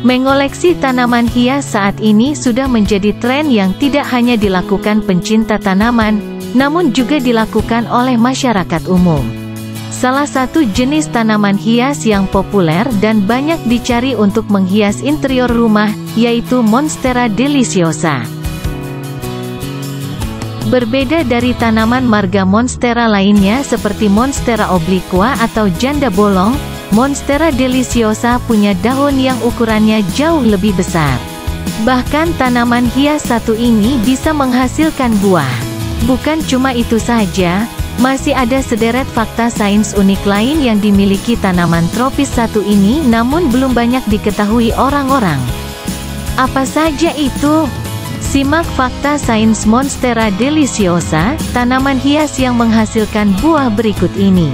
Mengoleksi tanaman hias saat ini sudah menjadi tren yang tidak hanya dilakukan pencinta tanaman, namun juga dilakukan oleh masyarakat umum. Salah satu jenis tanaman hias yang populer dan banyak dicari untuk menghias interior rumah, yaitu Monstera deliciosa. Berbeda dari tanaman marga Monstera lainnya seperti Monstera obliqua atau janda bolong, Monstera deliciosa punya daun yang ukurannya jauh lebih besar. Bahkan tanaman hias satu ini bisa menghasilkan buah. Bukan cuma itu saja, masih ada sederet fakta sains unik lain yang dimiliki tanaman tropis satu ini namun belum banyak diketahui orang-orang. Apa saja itu? Simak fakta sains Monstera deliciosa, tanaman hias yang menghasilkan buah berikut ini.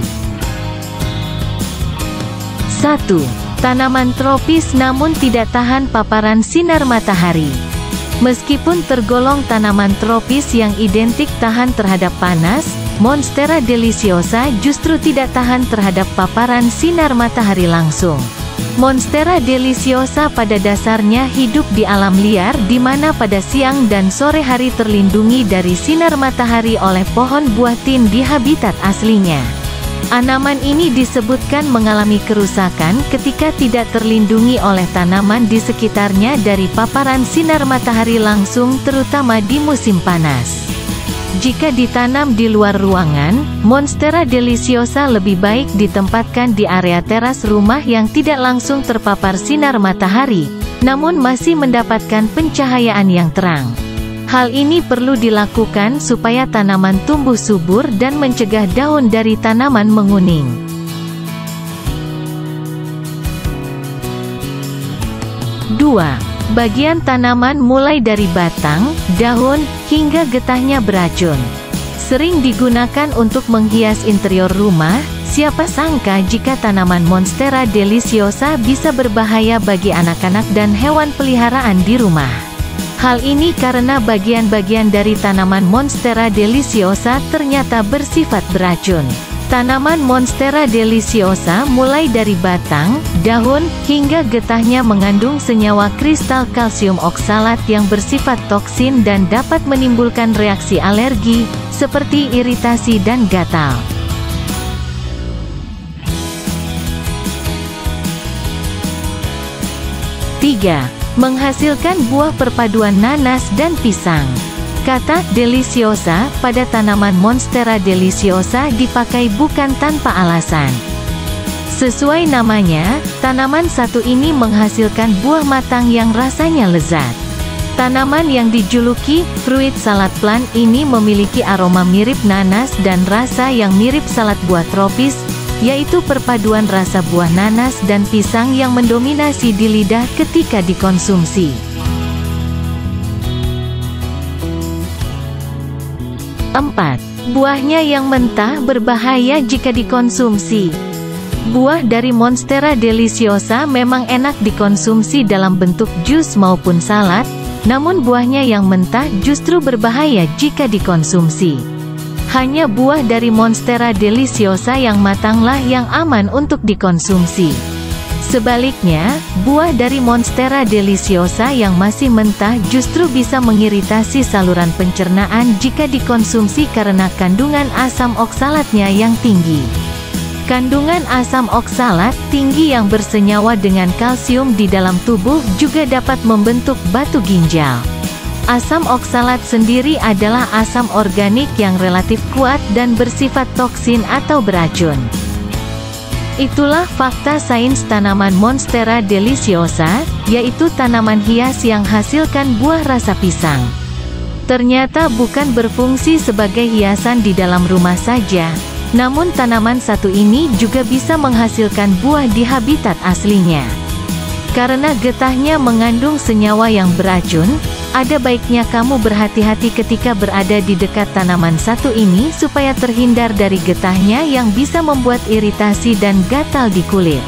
1. Tanaman tropis namun tidak tahan paparan sinar matahari. Meskipun tergolong tanaman tropis yang identik tahan terhadap panas, Monstera deliciosa justru tidak tahan terhadap paparan sinar matahari langsung. Monstera deliciosa pada dasarnya hidup di alam liar di mana pada siang dan sore hari terlindungi dari sinar matahari oleh pohon buah tin di habitat aslinya. Tanaman ini disebutkan mengalami kerusakan ketika tidak terlindungi oleh tanaman di sekitarnya dari paparan sinar matahari langsung terutama di musim panas. Jika ditanam di luar ruangan, Monstera deliciosa lebih baik ditempatkan di area teras rumah yang tidak langsung terpapar sinar matahari, namun masih mendapatkan pencahayaan yang terang. Hal ini perlu dilakukan supaya tanaman tumbuh subur dan mencegah daun dari tanaman menguning. 2. Bagian tanaman mulai dari batang, daun, hingga getahnya beracun. Sering digunakan untuk menghias interior rumah, siapa sangka jika tanaman Monstera deliciosa bisa berbahaya bagi anak-anak dan hewan peliharaan di rumah. Hal ini karena bagian-bagian dari tanaman Monstera deliciosa ternyata bersifat beracun. Tanaman Monstera deliciosa mulai dari batang, daun, hingga getahnya mengandung senyawa kristal kalsium oksalat yang bersifat toksin dan dapat menimbulkan reaksi alergi, seperti iritasi dan gatal. 3. Menghasilkan buah perpaduan nanas dan pisang. Kata deliciosa pada tanaman Monstera deliciosa dipakai bukan tanpa alasan. Sesuai namanya, tanaman satu ini menghasilkan buah matang yang rasanya lezat. Tanaman yang dijuluki fruit salad plant ini memiliki aroma mirip nanas dan rasa yang mirip salad buah tropis, yaitu perpaduan rasa buah nanas dan pisang yang mendominasi di lidah ketika dikonsumsi. 4. Buahnya yang mentah berbahaya jika dikonsumsi. Buah dari Monstera deliciosa memang enak dikonsumsi dalam bentuk jus maupun salad, namun buahnya yang mentah justru berbahaya jika dikonsumsi. Hanya buah dari Monstera deliciosa yang matanglah yang aman untuk dikonsumsi. Sebaliknya, buah dari Monstera deliciosa yang masih mentah justru bisa mengiritasi saluran pencernaan jika dikonsumsi karena kandungan asam oksalatnya yang tinggi. Kandungan asam oksalat tinggi yang bersenyawa dengan kalsium di dalam tubuh juga dapat membentuk batu ginjal. Asam oksalat sendiri adalah asam organik yang relatif kuat dan bersifat toksin atau beracun. Itulah fakta sains tanaman Monstera deliciosa, yaitu tanaman hias yang hasilkan buah rasa pisang. Ternyata bukan berfungsi sebagai hiasan di dalam rumah saja, namun tanaman satu ini juga bisa menghasilkan buah di habitat aslinya. Karena getahnya mengandung senyawa yang beracun, ada baiknya kamu berhati-hati ketika berada di dekat tanaman satu ini supaya terhindar dari getahnya yang bisa membuat iritasi dan gatal di kulit.